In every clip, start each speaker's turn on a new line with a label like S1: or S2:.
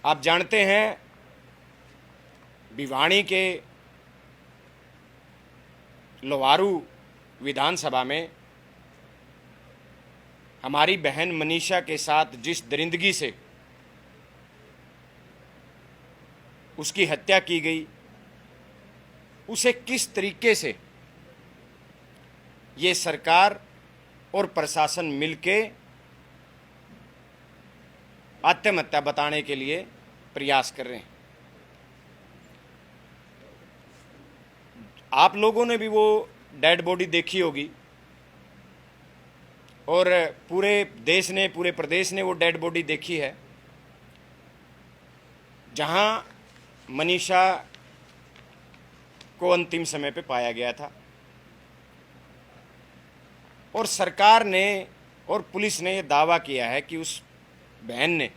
S1: आप जानते हैं भिवाड़ी के लोहारू विधानसभा में हमारी बहन मनीषा के साथ जिस दरिंदगी से उसकी हत्या की गई, उसे किस तरीके से ये सरकार और प्रशासन मिलके आत्महत्या बताने के लिए प्रयास कर रहे हैं। आप लोगों ने भी वो डेड बॉडी देखी होगी और पूरे देश ने, पूरे प्रदेश ने वो डेड बॉडी देखी है, जहां मनीषा को अंतिम समय पे पाया गया था। और सरकार ने और पुलिस ने यह दावा किया है कि उस बहन ने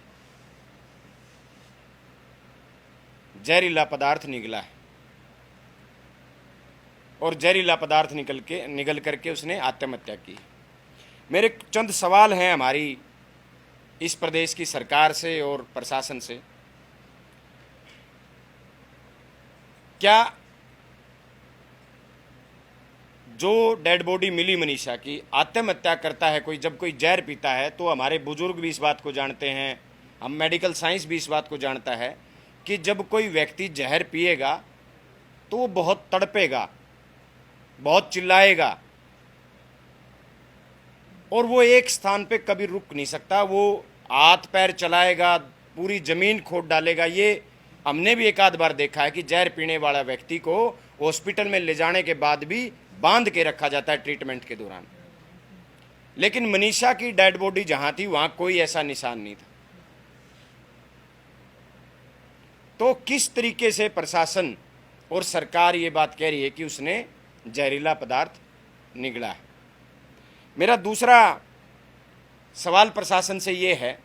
S1: जहरीला पदार्थ निगला है और जहरीला पदार्थ निगल करके उसने आत्महत्या की। मेरे चंद सवाल हैं हमारी इस प्रदेश की सरकार से और प्रशासन से। क्या जो डेड बॉडी मिली मनीषा की, आत्महत्या करता है कोई, जब कोई जहर पीता है, तो हमारे बुजुर्ग भी इस बात को जानते हैं, हम मेडिकल साइंस भी इस बात को जानता है कि जब कोई व्यक्ति जहर पिएगा तो वो बहुत तड़पेगा, बहुत चिल्लाएगा और वो एक स्थान पे कभी रुक नहीं सकता। वो हाथ पैर चलाएगा, पूरी ज़मीन खोद डालेगा। ये हमने भी एक आध बार देखा है कि जहर पीने वाला व्यक्ति को हॉस्पिटल में ले जाने के बाद भी बांध के रखा जाता है ट्रीटमेंट के दौरान। लेकिन मनीषा की डेड बॉडी जहां थी वहां कोई ऐसा निशान नहीं था। तो किस तरीके से प्रशासन और सरकार ये बात कह रही है कि उसने जहरीला पदार्थ निगला है। मेरा दूसरा सवाल प्रशासन से ये है,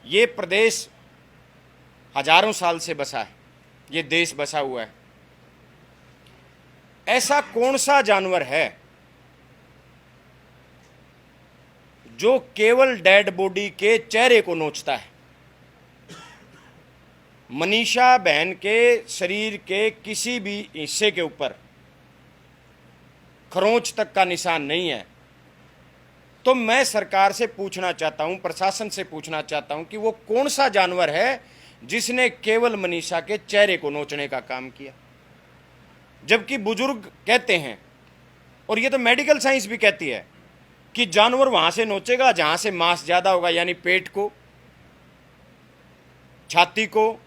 S1: ये प्रदेश हजारों साल से बसा है, ये देश बसा हुआ है। ऐसा कौन सा जानवर है जो केवल डेड बॉडी के चेहरे को नोचता है? मनीषा बहन के शरीर के किसी भी हिस्से के ऊपर खरोंच तक का निशान नहीं है। तो मैं सरकार से पूछना चाहता हूं, प्रशासन से पूछना चाहता हूं कि वो कौन सा जानवर है जिसने केवल मनीषा के चेहरे को नोचने का काम किया। जबकि बुजुर्ग कहते हैं, और ये तो मेडिकल साइंस भी कहती है, कि जानवर वहां से नोचेगा जहां से मांस ज्यादा होगा, यानी पेट को, छाती को,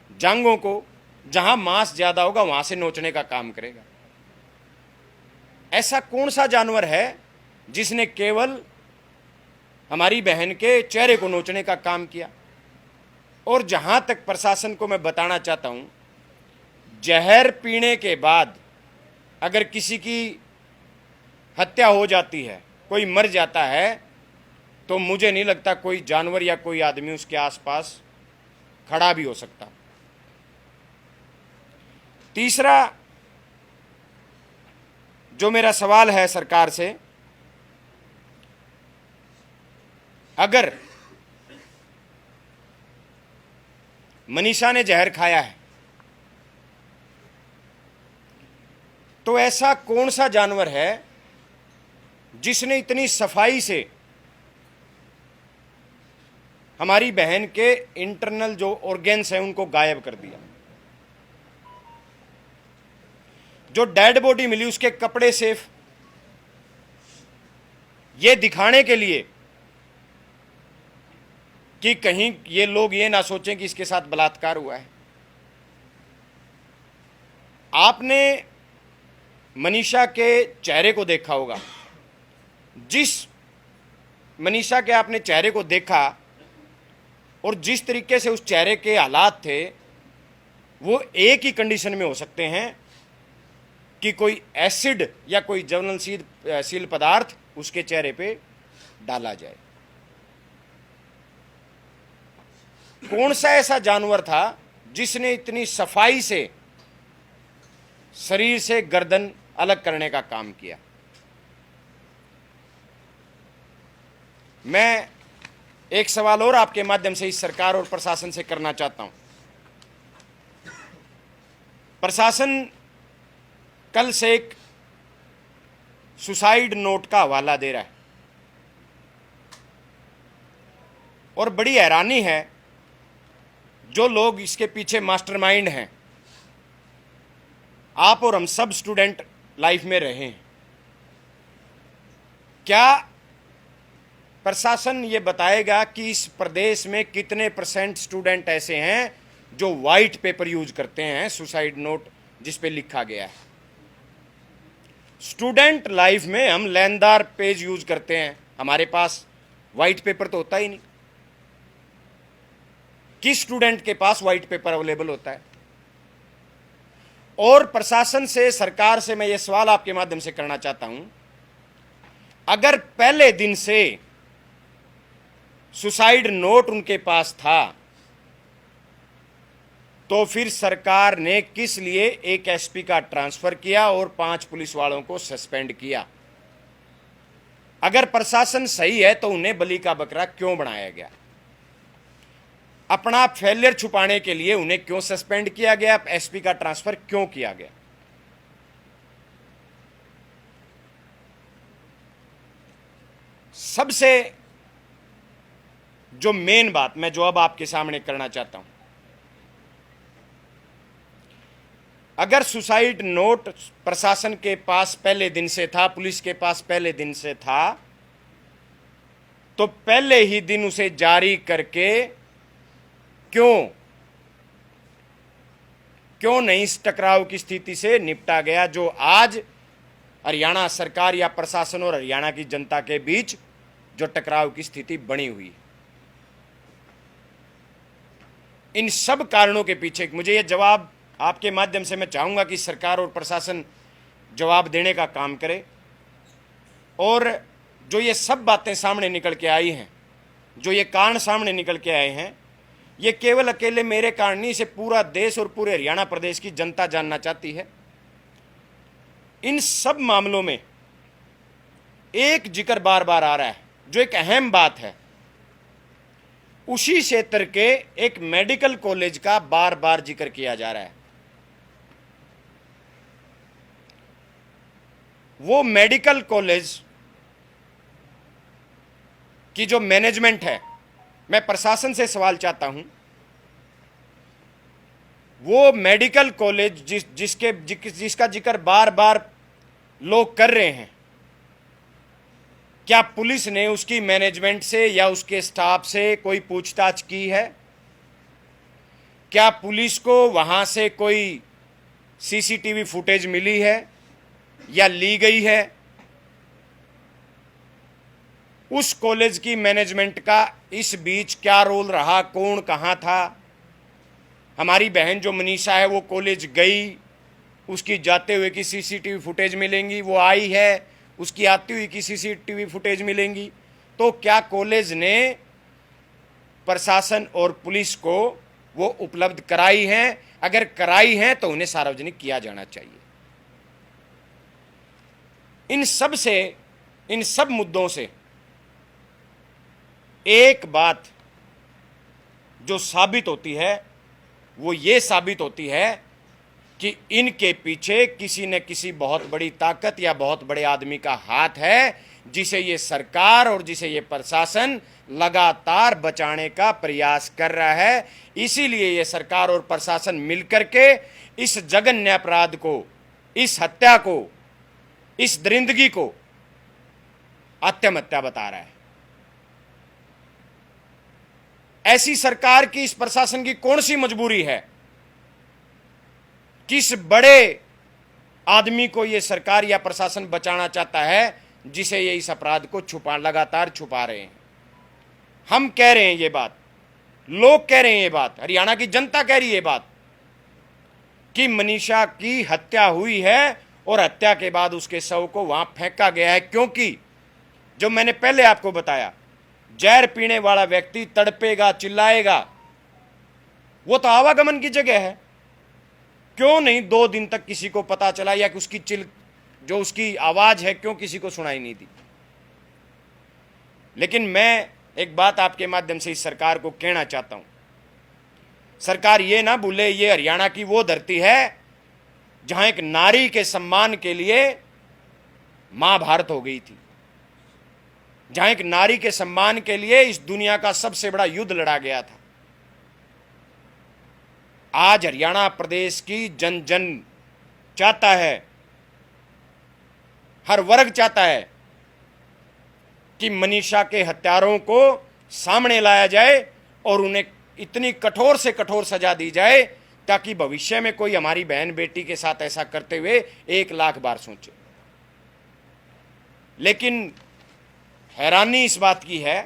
S1: जांघों को, जहां मांस ज्यादा होगा वहां से नोचने का काम करेगा। ऐसा कौन सा जानवर है जिसने केवल हमारी बहन के चेहरे को नोचने का काम किया? और जहां तक प्रशासन को मैं बताना चाहता हूं, जहर पीने के बाद अगर किसी की हत्या हो जाती है, कोई मर जाता है, तो मुझे नहीं लगता कोई जानवर या कोई आदमी उसके आसपास खड़ा भी हो सकता। तीसरा जो मेरा सवाल है सरकार से, अगर मनीषा ने जहर खाया है तो ऐसा कौन सा जानवर है जिसने इतनी सफाई से हमारी बहन के इंटरनल जो ऑर्गेन्स हैं उनको गायब कर दिया? जो डेड बॉडी मिली उसके कपड़े सेफ, ये दिखाने के लिए कि कहीं ये लोग ये ना सोचें कि इसके साथ बलात्कार हुआ है। आपने मनीषा के चेहरे को देखा होगा। जिस मनीषा के आपने चेहरे को देखा और जिस तरीके से उस चेहरे के हालात थे, वो एक ही कंडीशन में हो सकते हैं कि कोई एसिड या कोई ज्वलनशील पदार्थ उसके चेहरे पे डाला जाए। कौन सा ऐसा जानवर था जिसने इतनी सफाई से शरीर से गर्दन अलग करने का काम किया? मैं एक सवाल और आपके माध्यम से इस सरकार और प्रशासन से करना चाहता हूं। प्रशासन कल से एक सुसाइड नोट का हवाला दे रहा है और बड़ी हैरानी है, जो लोग इसके पीछे मास्टरमाइंड हैं, आप और हम सब स्टूडेंट लाइफ में रहे हैं। क्या प्रशासन ये बताएगा कि इस प्रदेश में कितने % स्टूडेंट ऐसे हैं जो वाइट पेपर यूज करते हैं, सुसाइड नोट जिस पे लिखा गया है? स्टूडेंट लाइफ में हम लेनदार पेज यूज करते हैं, हमारे पास वाइट पेपर तो होता ही नहीं। किस स्टूडेंट के पास वाइट पेपर अवेलेबल होता है? और प्रशासन से, सरकार से मैं ये सवाल आपके माध्यम से करना चाहता हूं, अगर पहले दिन से सुसाइड नोट उनके पास था तो फिर सरकार ने किस लिए एक एसपी का ट्रांसफर किया और 5 पुलिस वालों को सस्पेंड किया? अगर प्रशासन सही है तो उन्हें बलि का बकरा क्यों बनाया गया? अपना फेलियर छुपाने के लिए उन्हें क्यों सस्पेंड किया गया? एसपी का ट्रांसफर क्यों किया गया? सबसे जो मेन बात मैं जो अब आपके सामने करना चाहता हूं, अगर सुसाइड नोट प्रशासन के पास पहले दिन से था, पुलिस के पास पहले दिन से था, तो पहले ही दिन उसे जारी करके क्यों नहीं इस टकराव की स्थिति से निपटा गया जो आज हरियाणा सरकार या प्रशासन और हरियाणा की जनता के बीच जो टकराव की स्थिति बनी हुई है? इन सब कारणों के पीछे मुझे यह जवाब आपके माध्यम से मैं चाहूंगा कि सरकार और प्रशासन जवाब देने का काम करे। और जो ये सब बातें सामने निकल के आई हैं, जो ये कारण सामने निकल के आए हैं, ये केवल अकेले मेरे कारण नहीं, इसे पूरा देश और पूरे हरियाणा प्रदेश की जनता जानना चाहती है। इन सब मामलों में एक जिक्र बार बार आ रहा है, जो एक अहम बात है, उसी क्षेत्र के एक मेडिकल कॉलेज का बार बार जिक्र किया जा रहा है। वो मेडिकल कॉलेज की जो मैनेजमेंट है, मैं प्रशासन से सवाल चाहता हूं, वो मेडिकल कॉलेज जिसका जिक्र बार बार लोग कर रहे हैं, क्या पुलिस ने उसकी मैनेजमेंट से या उसके स्टाफ से कोई पूछताछ की है? क्या पुलिस को वहां से कोई सीसीटीवी फुटेज मिली है या ली गई है? उस कॉलेज की मैनेजमेंट का इस बीच क्या रोल रहा? कौन कहां था? हमारी बहन जो मनीषा है वो कॉलेज गई, उसकी जाते हुए की सीसीटीवी फुटेज मिलेंगी, वो आई है, उसकी आती हुई की सीसीटीवी फुटेज मिलेंगी। तो क्या कॉलेज ने प्रशासन और पुलिस को वो उपलब्ध कराई हैं? अगर कराई हैं तो उन्हें सार्वजनिक किया जाना चाहिए। इन सब मुद्दों से एक बात जो साबित होती है वो ये साबित होती है कि इनके पीछे किसी न किसी बहुत बड़ी ताकत या बहुत बड़े आदमी का हाथ है, जिसे ये सरकार और जिसे ये प्रशासन लगातार बचाने का प्रयास कर रहा है। इसीलिए ये सरकार और प्रशासन मिलकर के इस जघन्य अपराध को, इस हत्या को, इस दरिंदगी को आत्महत्या बता रहा है। ऐसी सरकार की, इस प्रशासन की कौन सी मजबूरी है? किस बड़े आदमी को यह सरकार या प्रशासन बचाना चाहता है जिसे ये इस अपराध को लगातार छुपा रहे हैं? हम कह रहे हैं ये बात, लोग कह रहे हैं ये बात, हरियाणा की जनता कह रही है ये बात कि मनीषा की हत्या हुई है और हत्या के बाद उसके शव को वहां फेंका गया है। क्योंकि जो मैंने पहले आपको बताया, जहर पीने वाला व्यक्ति तड़पेगा, चिल्लाएगा, वो तो आवागमन की जगह है। क्यों नहीं 2 दिन तक किसी को पता चला, या उसकी उसकी आवाज है क्यों किसी को सुनाई नहीं दी? लेकिन मैं एक बात आपके माध्यम से इस सरकार को कहना चाहता हूं। सरकार ये ना भूले, ये हरियाणा की वो धरती है जहां एक नारी के सम्मान के लिए महाभारत हो गई थी, जहां एक नारी के सम्मान के लिए इस दुनिया का सबसे बड़ा युद्ध लड़ा गया था। आज हरियाणा प्रदेश की जन जन चाहता है, हर वर्ग चाहता है कि मनीषा के हत्यारों को सामने लाया जाए और उन्हें इतनी कठोर से कठोर सजा दी जाए ताकि भविष्य में कोई हमारी बहन बेटी के साथ ऐसा करते हुए 1,00,000 बार सोचे। लेकिन हैरानी इस बात की है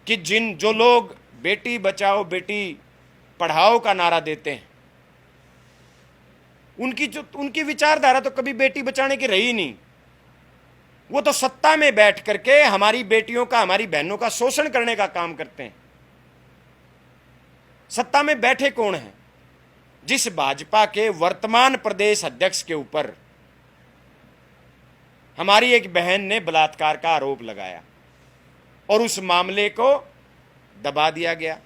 S1: कि जो लोग बेटी बचाओ बेटी पढ़ाओ का नारा देते हैं, उनकी विचारधारा तो कभी बेटी बचाने की रही नहीं। वो तो सत्ता में बैठ करके हमारी बेटियों का, हमारी बहनों का शोषण करने का काम करते हैं। सत्ता में बैठे कौन है? जिस भाजपा के वर्तमान प्रदेश अध्यक्ष के ऊपर हमारी एक बहन ने बलात्कार का आरोप लगाया और उस मामले को दबा दिया गया।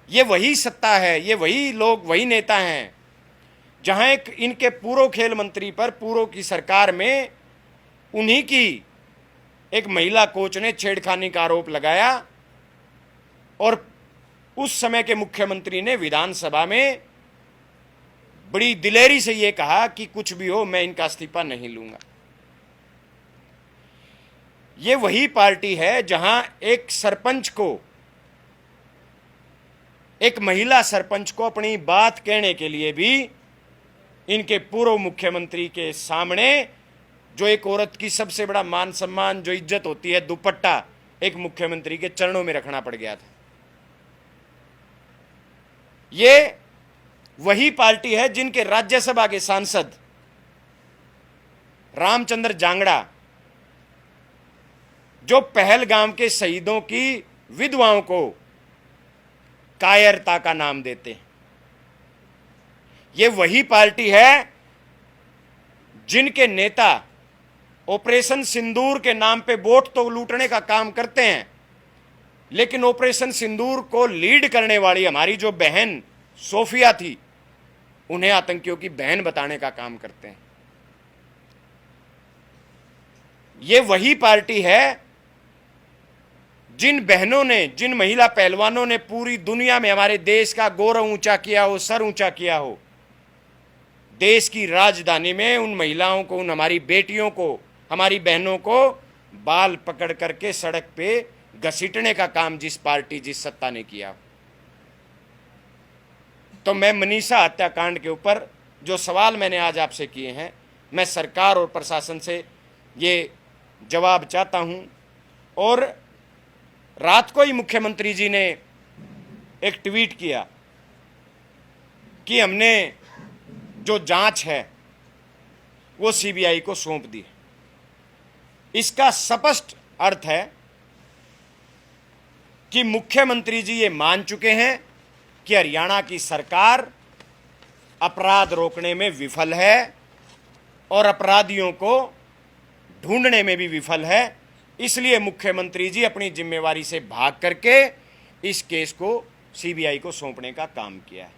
S1: ये वही सत्ता है, ये वही लोग, वही नेता हैं जहां एक इनके पूर्व खेल मंत्री पर पूर्व की सरकार में उन्हीं की एक महिला कोच ने छेड़खानी का आरोप लगाया और उस समय के मुख्यमंत्री ने विधानसभा में बड़ी दिलेरी से यह कहा कि कुछ भी हो मैं इनका इस्तीफा नहीं लूंगा। यह वही पार्टी है जहां एक सरपंच को, एक महिला सरपंच को अपनी बात कहने के लिए भी इनके पूर्व मुख्यमंत्री के सामने, जो एक औरत की सबसे बड़ा मान सम्मान, जो इज्जत होती है, दुपट्टा, एक मुख्यमंत्री के चरणों में रखना पड़ गया था। ये वही पार्टी है जिनके राज्यसभा के सांसद रामचंद्र जांगड़ा, जो पहलगाम के शहीदों की विधवाओं को कायरता का नाम देते हैं। ये वही पार्टी है जिनके नेता ऑपरेशन सिंदूर के नाम पे वोट तो लूटने का काम करते हैं, लेकिन ऑपरेशन सिंदूर को लीड करने वाली हमारी जो बहन सोफिया थी, उन्हें आतंकियों की बहन बताने का काम करते हैं। ये वही पार्टी है जिन बहनों ने, जिन महिला पहलवानों ने पूरी दुनिया में हमारे देश का गौरव ऊंचा किया हो, सर ऊंचा किया हो, देश की राजधानी में उन महिलाओं को, उन हमारी बेटियों को, हमारी बहनों को बाल पकड़ करके सड़क पे घसीटने का काम जिस पार्टी, जिस सत्ता ने किया। तो मैं मनीषा हत्याकांड के ऊपर जो सवाल मैंने आज आपसे किए हैं, मैं सरकार और प्रशासन से ये जवाब चाहता हूं। और रात को ही मुख्यमंत्री जी ने एक ट्वीट किया कि हमने जो जांच है वो सीबीआई को सौंप दी। इसका स्पष्ट अर्थ है कि मुख्यमंत्री जी ये मान चुके हैं कि हरियाणा की सरकार अपराध रोकने में विफल है और अपराधियों को ढूंढने में भी विफल है। इसलिए मुख्यमंत्री जी अपनी जिम्मेवारी से भाग करके इस केस को सीबीआई को सौंपने का काम किया है।